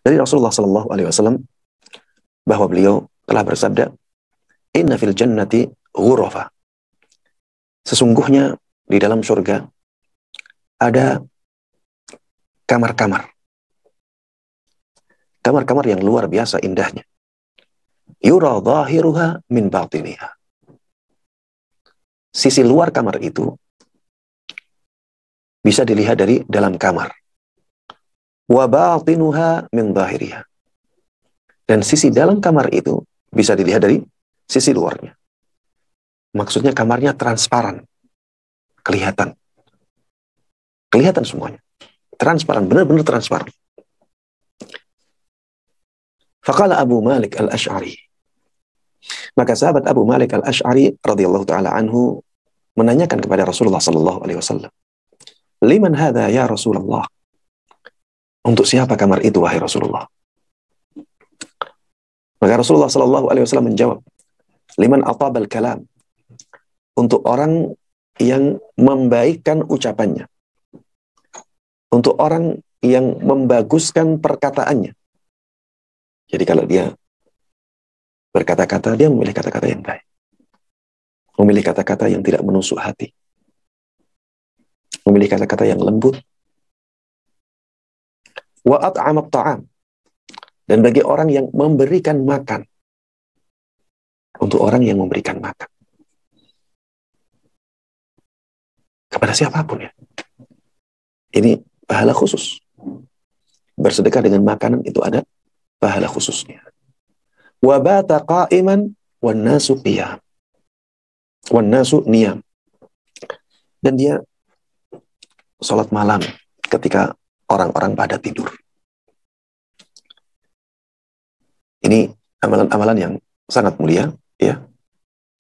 Dari Rasulullah Sallallahu Alaihi Wasallam bahwa beliau telah bersabda, Inna fil jannati ghurafa. Sesungguhnya di dalam surga ada kamar-kamar. Kamar-kamar yang luar biasa indahnya. Yura dhahiruha min batiniha. Sisi luar kamar itu bisa dilihat dari dalam kamar. Wa batinuha min dhahiriha. Dan sisi dalam kamar itu bisa dilihat dari sisi luarnya. Maksudnya kamarnya transparan. Kelihatan. Kelihatan semuanya. Transparan, benar-benar transparan. Faqala Abu Malik al-Ash'ari. Maka sahabat Abu Malik al-Ash'ari radhiyallahu ta'ala anhu menanyakan kepada Rasulullah sallallahu alaihi wasallam, "Liman hadha ya Rasulullah?" Untuk siapa kamar itu wahai Rasulullah? Maka Rasulullah sallallahu alaihi wasallam menjawab, "Liman atabal kalam." Untuk orang yang membaikkan ucapannya. Untuk orang yang membaguskan perkataannya. Jadi kalau dia berkata-kata, dia memilih kata-kata yang baik. Memilih kata-kata yang tidak menusuk hati. Memilih kata-kata yang lembut. Wa at'amat ta'am. Dan bagi orang yang memberikan makan. Untuk orang yang memberikan makan. Kepada siapapun ya. Ini pahala khusus. Bersedekah dengan makanan itu ada pahala khususnya. Wa bata qa'iman wan nasu qiyam. Wan nasu niyam. Dan dia salat malam ketika orang-orang pada tidur. Ini amalan-amalan yang sangat mulia, ya.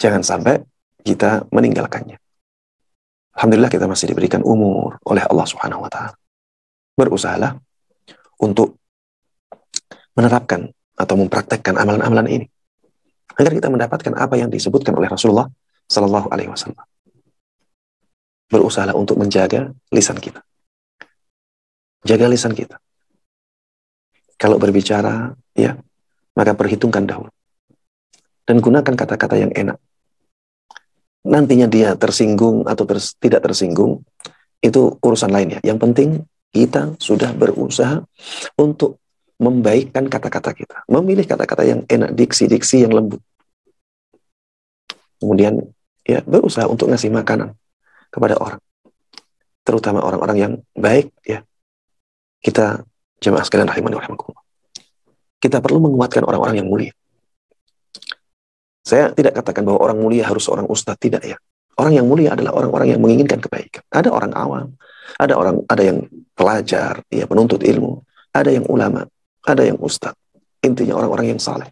Jangan sampai kita meninggalkannya. Alhamdulillah kita masih diberikan umur oleh Allah Subhanahu wa taala. Berusahalah untuk menerapkan atau mempraktekkan amalan-amalan ini agar kita mendapatkan apa yang disebutkan oleh Rasulullah sallallahu alaihi wasallam. Berusahalah untuk menjaga lisan kita. Jaga lisan kita. Kalau berbicara, ya, maka perhitungkan dahulu. Dan gunakan kata-kata yang enak. Nantinya dia tersinggung atau tidak tersinggung, itu urusan lainnya. Yang penting kita sudah berusaha untuk membaikkan kata-kata kita. Memilih kata-kata yang enak, diksi-diksi yang lembut. Kemudian ya berusaha untuk ngasih makanan kepada orang. Terutama orang-orang yang baik, ya. Kita jemaah sekalian rahimani wa rahimakumullah. Kita perlu menguatkan orang-orang yang mulia. Saya tidak katakan bahwa orang mulia harus seorang ustadz, tidak ya. Orang yang mulia adalah orang-orang yang menginginkan kebaikan. Ada orang awam, ada yang pelajar, ya, penuntut ilmu, ada yang ulama, ada yang ustadz. Intinya orang-orang yang saleh.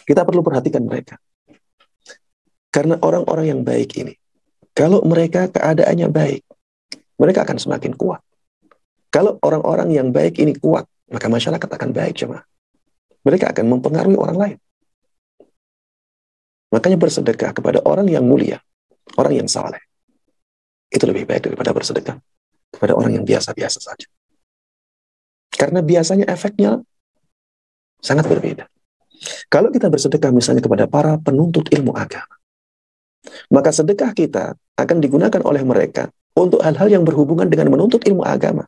Kita perlu perhatikan mereka. Karena orang-orang yang baik ini, kalau mereka keadaannya baik, mereka akan semakin kuat. Kalau orang-orang yang baik ini kuat, maka masyarakat akan baik, jemaah. Mereka akan mempengaruhi orang lain. Makanya bersedekah kepada orang yang mulia, orang yang saleh. Itu lebih baik daripada bersedekah kepada orang yang biasa-biasa saja. Karena biasanya efeknya sangat berbeda. Kalau kita bersedekah misalnya kepada para penuntut ilmu agama, maka sedekah kita akan digunakan oleh mereka untuk hal-hal yang berhubungan dengan menuntut ilmu agama.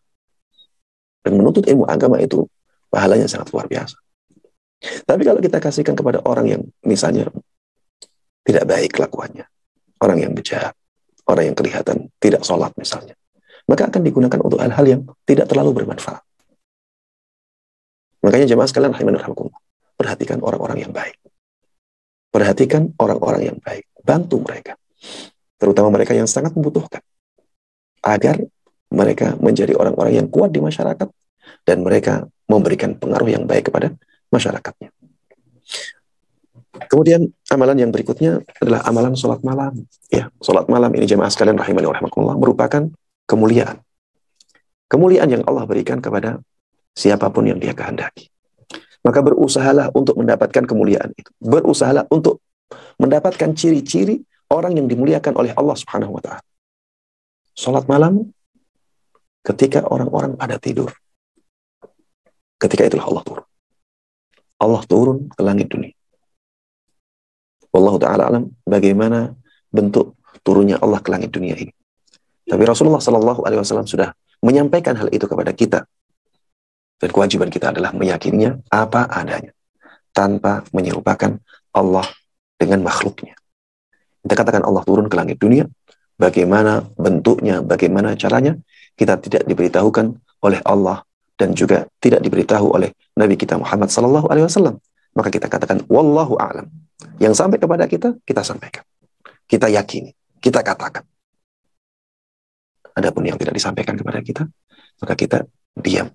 Dan menuntut ilmu agama itu pahalanya sangat luar biasa. Tapi kalau kita kasihkan kepada orang yang misalnya tidak baik kelakuannya, orang yang bejat, orang yang kelihatan tidak sholat misalnya, maka akan digunakan untuk hal-hal yang tidak terlalu bermanfaat. Makanya jemaah sekalian rahimani wa rahimakumullah, perhatikan orang-orang yang baik. Perhatikan orang-orang yang baik. Bantu mereka. Terutama mereka yang sangat membutuhkan. Agar mereka menjadi orang-orang yang kuat di masyarakat dan mereka memberikan pengaruh yang baik kepada masyarakatnya. Kemudian amalan yang berikutnya adalah amalan sholat malam. Ya, sholat malam ini jemaah sekalian rahimani wa rahimakumullah merupakan kemuliaan. Kemuliaan yang Allah berikan kepada siapapun yang dia kehendaki. Maka berusahalah untuk mendapatkan kemuliaan itu. Berusahalah untuk mendapatkan ciri-ciri orang yang dimuliakan oleh Allah Subhanahu wa taala. Salat malam ketika orang-orang pada tidur. Ketika itulah Allah turun. Allah turun ke langit dunia. Wallahu ta'ala alam bagaimana bentuk turunnya Allah ke langit dunia ini. Tapi Rasulullah SAW sudah menyampaikan hal itu kepada kita. Dan kewajiban kita adalah meyakininya apa adanya. Tanpa menyerupakan Allah dengan makhluknya. Kita katakan Allah turun ke langit dunia. Bagaimana bentuknya, bagaimana caranya, kita tidak diberitahukan oleh Allah dan juga tidak diberitahu oleh Nabi kita Muhammad SAW. Maka kita katakan wallahu a'lam. Yang sampai kepada kita, kita sampaikan. Kita yakini, kita katakan. Adapun yang tidak disampaikan kepada kita, maka kita diam.